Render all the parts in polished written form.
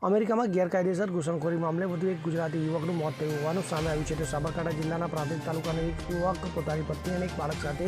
અમેરિકામાં ગેરકાયદેસર ઘૂસણખોરી મામલે વધુ એક ગુજરાતી યુવકનું મોત થયું હોવાનું સામે આવ્યું છે. તો સાબરકાંઠા જિલ્લાના પ્રાંતિજ તાલુકાનો એક યુવક પોતાની પત્ની અને એક બાળક સાથે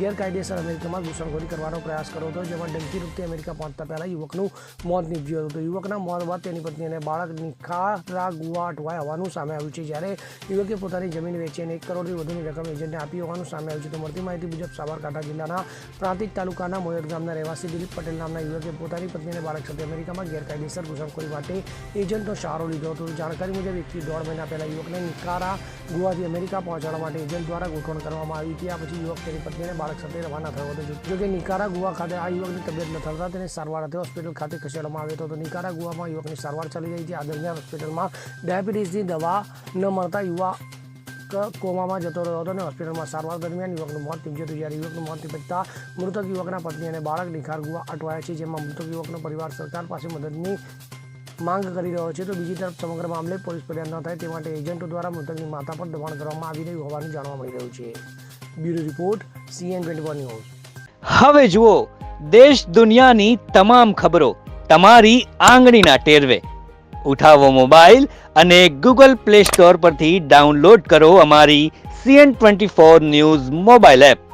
ગેરકાયદેસર અમેરિકામાં ઘૂસણખોરી કરવાનો પ્રયાસ કર્યો હતો, જેમાં ડંકી રૂપથી અમેરિકા પહોંચતા પહેલા યુવકનું મોત નીપજ્યું હતું. તો યુવકના મોત બાદ તેની પત્ની અને બાળક નિકારાગુઆ અટવાયા હોવાનું સામે આવ્યું છે, જ્યારે યુવકે પોતાની જમીન વેચી અને 1 કરોડથી વધુની રકમ એજન્ટને આપી હોવાનું સામે આવ્યું છે. તો મળતી માહિતી મુજબ સાબરકાંઠા જિલ્લાના પ્રાંતિજ તાલુકાના મોયડ ગામના રહેવાસી દિલીપ પટેલ નામના યુવકે પોતાની પત્ની અને બાળક સાથે અમેરિકામાં ગેરકાયદેસર ઘૂસણખોરી માટે એજન્ટનો સહારો લીધો હતો. જાણકારી મુજબ 1 થી 1.5 મહિના પહેલા યુવકને નિકારાગુઆથી અમેરિકા પહોંચાડવા માટે એજન્ટ દ્વારા ગોઠવણ કરવામાં આવી હતી. આ પછી યુવક તેની પત્ની અને બાળક સાથે રવાના થયો હતો. જોકે નિકારાગુઆ ખાતે આ યુવકની તબિયત ન થતા તેને સારવાર અર્થે હોસ્પિટલ ખાતે ખસેડવામાં આવ્યો હતો. તો નિકારાગુઆમાં યુવકની સારવાર ચાલી રહી હતી. આ દરમિયાન હોસ્પિટલમાં ડાયાબિટીસની દવા ન મળતા યુવક કોમામાં જતો રહ્યો હતો અને હોસ્પિટલમાં સારવાર દરમિયાન યુવકનું મોત નીપજ્યું હતું. જ્યારે યુવકનું મોત નીપજતા મૃતક યુવકના પત્ની અને બાળક નિકારાગુઆ અટવાયા છે, જેમાં મૃતક યુવકનો પરિવાર સરકાર પાસે મદદની માંગ કરી રહ્યો છે. તો બીજી તરફ સમગ્ર મામલે પોલીસ ફરિયાદ ન થાય તે માટે એજન્ટો દ્વારા મૃતકની માતા પર દબાણ કરવામાં આવી રહ્યું હોવાનું જાણવા મળી રહ્યું છે. Bureau report CN24 news. હવે જુઓ દેશ દુનિયાની તમામ ખબરો તમારી આંગળીના ટેરવે. ઉઠાવો મોબાઈલ અને Google Play Store પરથી ડાઉનલોડ કરો અમારી CN24 ન્યૂઝ મોબાઈલ એપ.